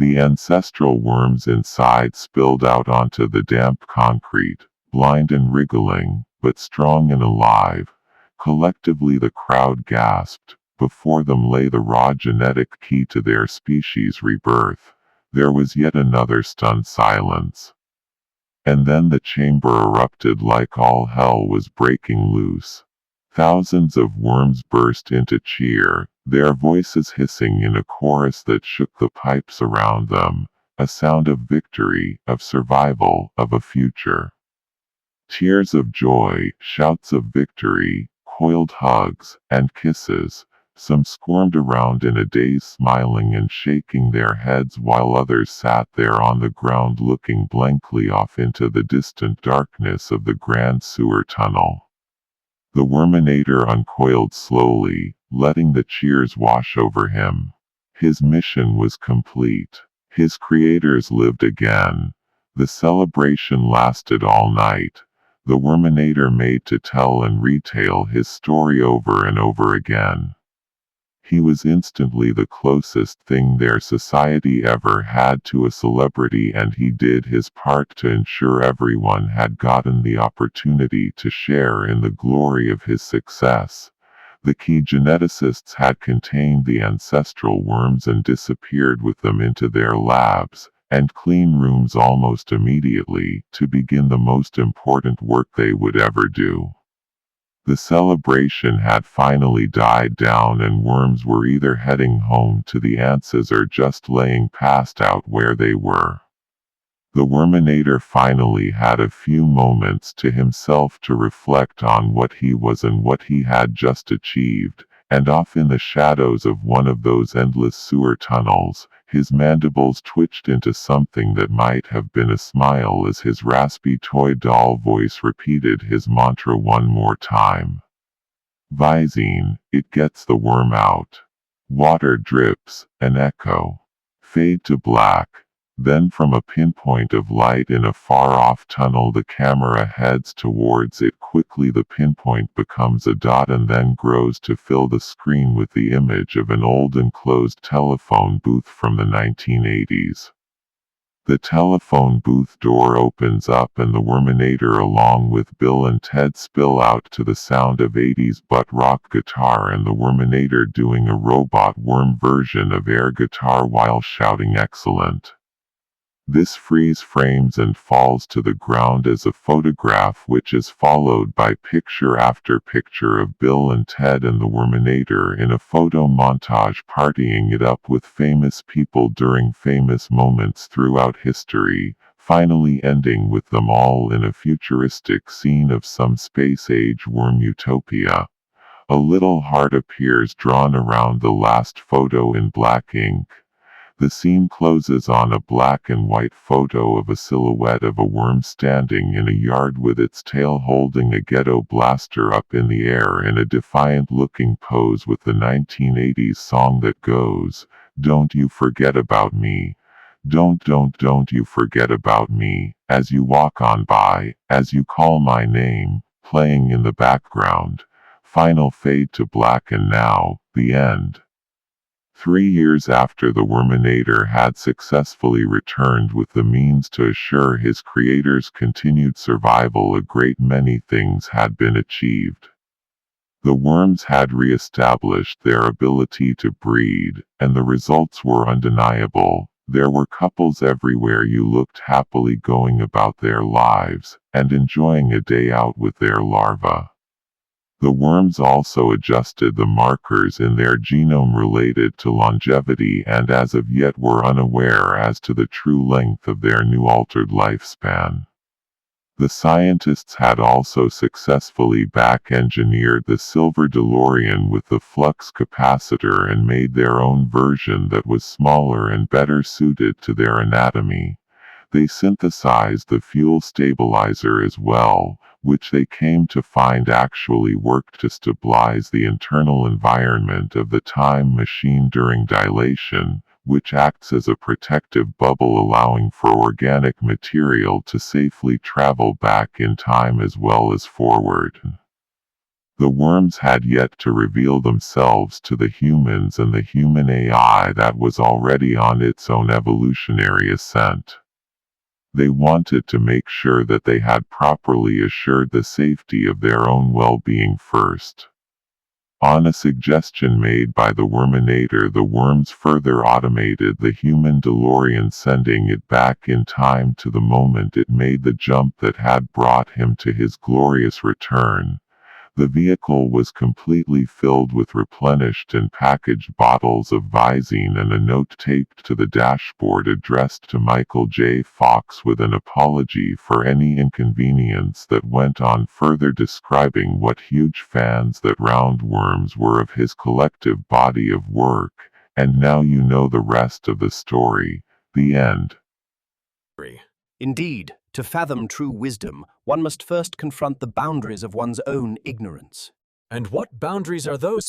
The ancestral worms inside spilled out onto the damp concrete, blind and wriggling, but strong and alive. Collectively the crowd gasped. Before them lay the raw genetic key to their species' rebirth. There was yet another stunned silence. And then the chamber erupted like all hell was breaking loose. Thousands of worms burst into cheer, their voices hissing in a chorus that shook the pipes around them, a sound of victory, of survival, of a future. Tears of joy, shouts of victory, coiled hugs, and kisses. Some squirmed around in a daze, smiling and shaking their heads, while others sat there on the ground looking blankly off into the distant darkness of the grand sewer tunnel. The Wormenator uncoiled slowly, letting the cheers wash over him. His mission was complete. His creators lived again. The celebration lasted all night. The Wormenator made to tell and retell his story over and over again. He was instantly the closest thing their society ever had to a celebrity, and he did his part to ensure everyone had gotten the opportunity to share in the glory of his success. The key geneticists had contained the ancestral worms and disappeared with them into their labs and clean rooms almost immediately to begin the most important work they would ever do. The celebration had finally died down, and worms were either heading home to the answers or just laying passed out where they were. The Wormenator finally had a few moments to himself to reflect on what he was and what he had just achieved, and off in the shadows of one of those endless sewer tunnels, his mandibles twitched into something that might have been a smile as his raspy toy doll voice repeated his mantra one more time. Visine, it gets the worm out. Water drips, an echo. Fade to black. Then from a pinpoint of light in a far-off tunnel the camera heads towards it. Quickly the pinpoint becomes a dot and then grows to fill the screen with the image of an old enclosed telephone booth from the 1980s. The telephone booth door opens up and the Wormenator along with Bill and Ted spill out to the sound of 80s butt rock guitar and the Wormenator doing a robot worm version of air guitar while shouting excellent. This freeze frames and falls to the ground as a photograph which is followed by picture after picture of Bill and Ted and the Wormenator in a photo montage partying it up with famous people during famous moments throughout history, finally ending with them all in a futuristic scene of some space-age worm utopia. A little heart appears drawn around the last photo in black ink. The scene closes on a black and white photo of a silhouette of a worm standing in a yard with its tail holding a ghetto blaster up in the air in a defiant-looking pose with the 1980s song that goes, "Don't you forget about me. Don't you forget about me," as you walk on by, as you call my name, playing in the background. Final fade to black and now, the end. 3 years after the Wormenator had successfully returned with the means to assure his creators' continued survival, a great many things had been achieved. The worms had re-established their ability to breed, and the results were undeniable. There were couples everywhere you looked happily going about their lives, and enjoying a day out with their larvae. The worms also adjusted the markers in their genome related to longevity and as of yet were unaware as to the true length of their new altered lifespan. The scientists had also successfully back-engineered the silver DeLorean with the flux capacitor and made their own version that was smaller and better suited to their anatomy. They synthesized the fuel stabilizer as well, which they came to find actually worked to stabilize the internal environment of the time machine during dilation, which acts as a protective bubble allowing for organic material to safely travel back in time as well as forward. The worms had yet to reveal themselves to the humans and the human AI that was already on its own evolutionary ascent. They wanted to make sure that they had properly assured the safety of their own well-being first. On a suggestion made by the Wormenator, the worms further automated the human DeLorean, sending it back in time to the moment it made the jump that had brought him to his glorious return. The vehicle was completely filled with replenished and packaged bottles of Visine and a note taped to the dashboard addressed to Michael J. Fox with an apology for any inconvenience that went on, further describing what huge fans that roundworms were of his collective body of work. And now you know the rest of the story. The end. Indeed, to fathom true wisdom, one must first confront the boundaries of one's own ignorance. And what boundaries are those?